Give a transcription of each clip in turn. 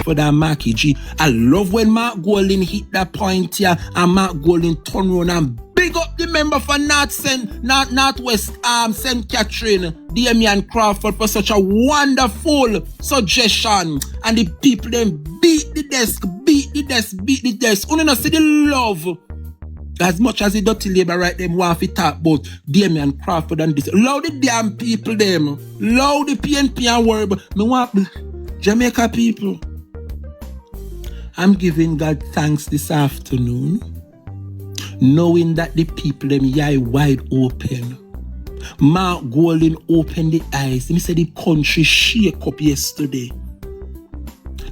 Crawford and Marky G. I love when Mark Golding hit that point here and Mark Golding turn around and big up the member for Northwest St. Catherine, Dem Crawford, for such a wonderful suggestion. And the people then beat the desk. Only not see the love. As much as the dirty labor right them want to talk about Dem Crawford and this. Allow the damn people them. Allow the PNP and worry. But me want Jamaica people. I'm giving God thanks this afternoon, knowing that the people them eye wide open. Mark Golding opened the eyes. He said the country shake up yesterday.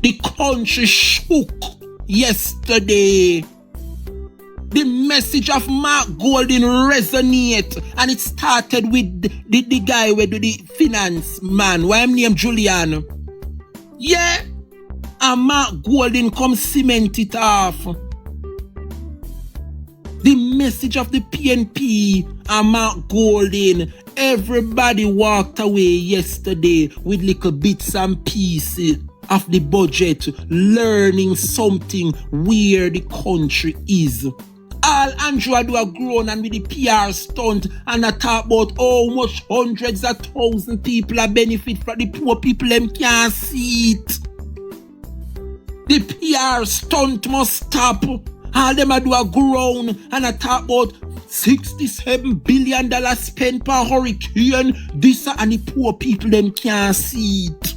The country shook yesterday. The message of Mark Golding resonate, and it started with the guy with the finance man, why I'm named Julian. Yeah, and Mark Golding come cement it off. The message of the PNP and Mark Golding, everybody walked away yesterday with little bits and pieces of the budget, learning something where the country is. All Andrew do a grown and with the PR stunt and I talk about how much hundreds of thousands people are benefit from the poor people them can't see it. The PR stunt must stop. All them a do a grown and I talk about $67 billion spent per hurricane. This and the poor people them can't see it.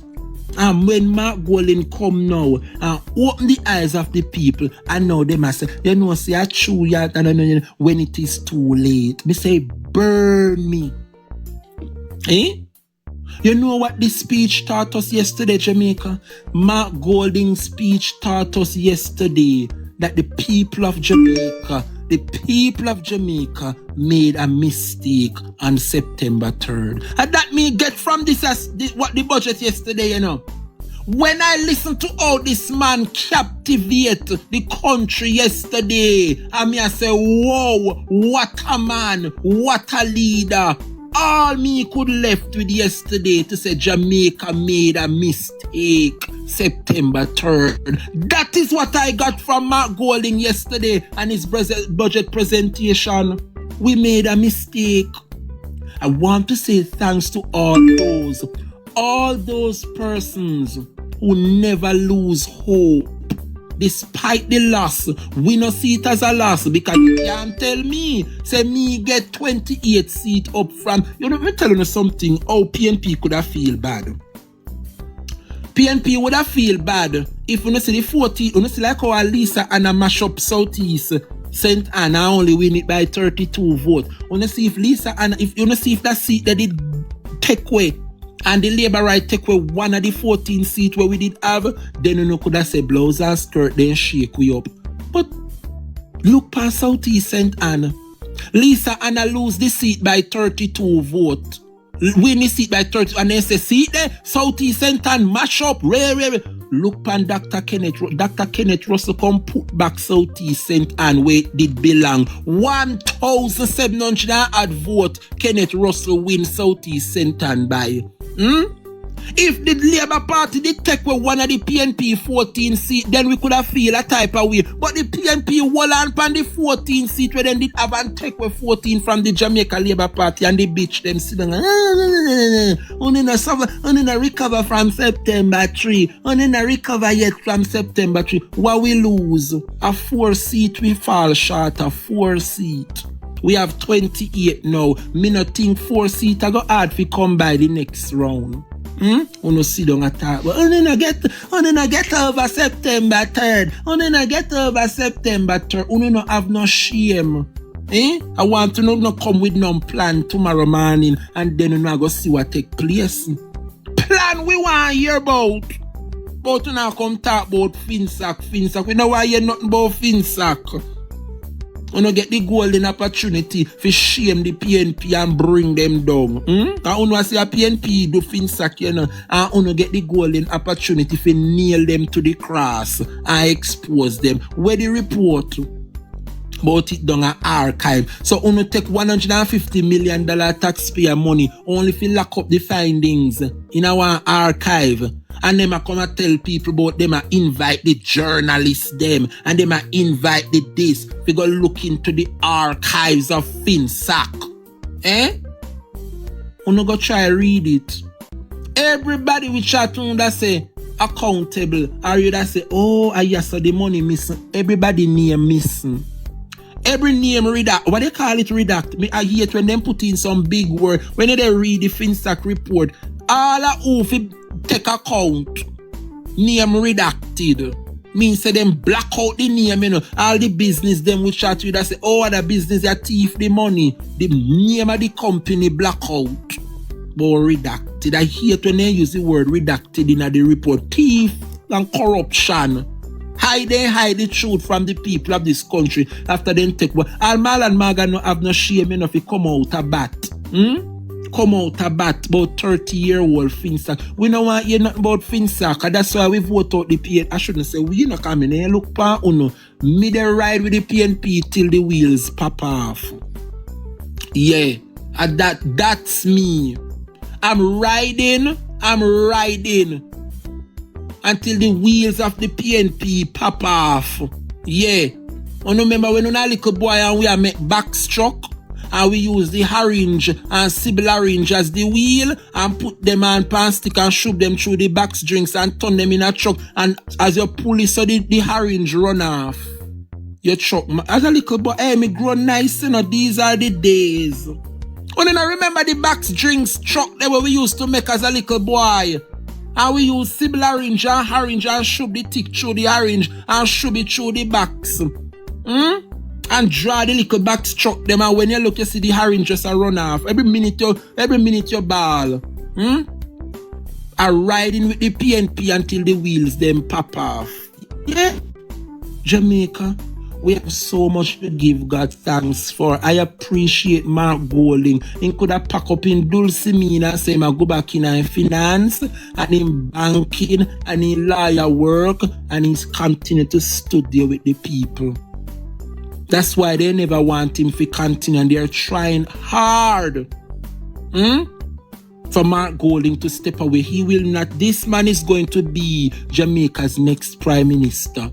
And when Mark Golding come now and open the eyes of the people, and now they must say, you know, say a true yet, and when it is too late. Me say, burn me. Eh? You know what this speech taught us yesterday, Jamaica? Mark Golding's speech taught us yesterday that the people of Jamaica made a mistake on September 3rd. And that me get from this as what the budget yesterday, you know. When I listen to how this man captivate the country yesterday, I mean I say, whoa, what a man, what a leader. All me could left with yesterday to say Jamaica made a mistake September 3rd. That is what I got from Mark Golding yesterday and his budget presentation. We made a mistake. I want to say thanks to all those persons who never lose hope. Despite the loss, we not see it as a loss because you can't tell me, say me get 28 seats up from, you know, me telling you something, how PNP could have feel bad. PNP would have feel bad if you see the 40, you see like how Lisa and a mash up Southeast St. Anna only win it by 32 votes. You see if Lisa and if you see if that seat they did take away and the Labour right take away one of the 14 seats where we did have, then you could have said blouse and skirt, then shake we up. But look past Southeast St. Anna. Lisa Anna lose the seat by 32 votes. Win the seat by 30 and then say, see there, Southeast St. Anna mash up, Look pan Dr. Kenneth Russell come put back Southeast St. Anne where it did belong. 1,700 odd vote Kenneth Russell win Southeast St. Anne by. If the Labour Party did take away one of the PNP 14 seat, then we could have feel a type of way. But the PNP wall on the 14 seat where then did have and take away 14 from the Jamaica Labour Party and they bitch them sitting only not recover from September 3. Only not recover yet from September 3. What we lose? A 4 seat we fall short of 4 seat. We have 28 now. Me not think 4 seat I go hard if we come by the next round. Uno sit down and talk, but uno get over September 3rd. Uno get over September 3rd. Uno no have no shame. I want to not come with no plan tomorrow morning and then uno go see what take place. Plan we want to hear about. But uno come talk about Finsack. We know why hear nothing about Finsack. Uno get the golden opportunity to shame the PNP and bring them down. Because uno see a PNP do Finsack, you know, and uno get the golden opportunity to nail them to the cross and expose them. Where the report about it down an archive. So uno take $150 million taxpayer money only to lock up the findings in our archive. And them a come and tell people about them, a invite the journalists them, and them a invite the this. We go look into the archives of FinSac. Eh? You no go try read it. Everybody we chat to that say accountable, or you that say, oh, I yes, so the money missing. Everybody name missing. Every name redact. What they call it redact? Me I hate when them put in some big word. When they read the FinSac report, all of who fi take account, name redacted. Means say them black out the name, you know. All the business them we chat with that say, oh, the business they thief the money. The name of the company black out. But redacted. I hate when they use the word redacted in the report. Thief and corruption. Hide the truth from the people of this country after them take what. Almal and Maga no have no shame enough to come out a bat. Come out a bat about 30-year-old FinSac. We don't want to hear nothing about FinSac, and that's why we vote out the PNP. I shouldn't say we not coming here. Look pa uno. Me dey ride with the PNP till the wheels pop off. Yeah. And that's me. I'm riding until the wheels of the PNP pop off. Yeah. I remember when I little boy and we make backstroke and we use the orange and Sibyl orange as the wheel and put them on pan stick and shove them through the box drinks and turn them in a truck, and as you pull it so the orange run off. Your truck. As a little boy, hey, me grow nice, you know, these are the days. And then I remember the box drinks truck that we used to make as a little boy. And we use Sibyl orange and shove the tick through the orange and shove it through the box. And draw the little box truck them, and when you look you see the orange just a run off. Every minute you ball. Are riding with the PNP until the wheels them pop off. Yeah. Jamaica, we have so much to give God thanks for. I appreciate Mark Golding. He could have packed up in Dulcimina and say, I go back in finance and in banking and in lawyer work, and he's continued to study with the people. That's why they never want him to continue, and they're trying hard for Mark Golding to step away. He will not. This man is going to be Jamaica's next prime minister.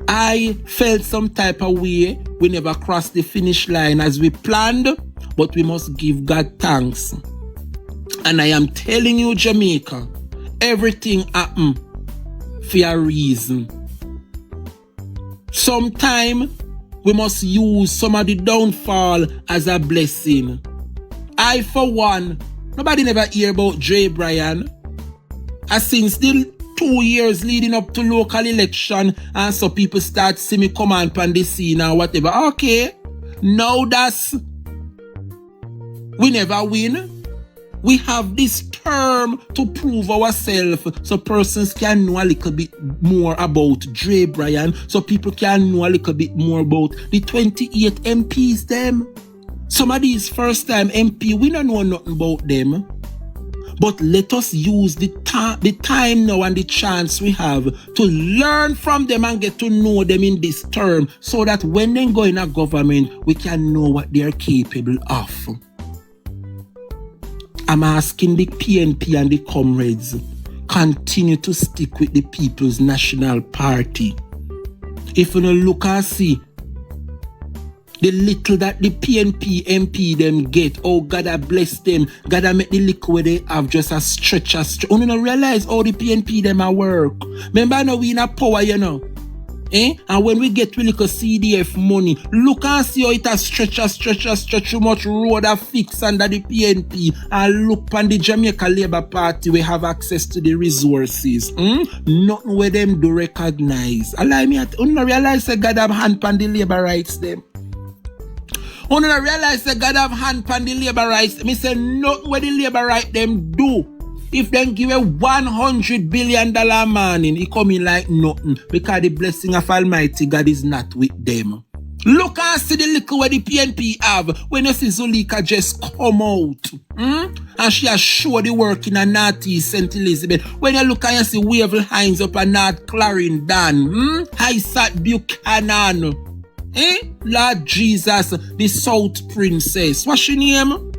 I felt some type of way. We never crossed the finish line as we planned, but we must give God thanks. And I am telling you, Jamaica, everything happened for a reason. Sometime we must use some of the downfall as a blessing. I, for one, nobody never hear about Dre Bryan. I since the 2 years leading up to local election, and so people start see me come on the scene or whatever. Okay, now that's we never win. We have this term to prove ourselves so persons can know a little bit more about Dre Bryan, so people can know a little bit more about the 28 MPs them. Some of these first time MP, we don't know nothing about them. But let us use the time now and the chance we have to learn from them and get to know them in this term, so that when they go in a government, we can know what they are capable of. I'm asking the PNP and the comrades, continue to stick with the People's National Party. If you don't look and see the little that the PNP MP them get, oh God I bless them, God I make the little where they have just a stretch. You don't realize how the PNP them a work. Remember now we in a power, you know. And when we get really CDF money, look and see how it has stretch too much road a fix under the PNP, and look on the Jamaica Labour Party we have access to the resources. Nothing where them do recognize. Allow me at you realize that God have hand on the labour rights them. You realize that God have hand on the labour rights. Me say nothing where the labour right them do. If them give a $100 billion money, it come in like nothing, because the blessing of Almighty God is not with them. Look and see the little where the PNP have when you see Zulika just come out. And she has showed the work in a Northeast St. Elizabeth. When you look and you see Waverly Hines up at North Clarendon, Hysat Buchanan, Lord Jesus, the South Princess. What's your name?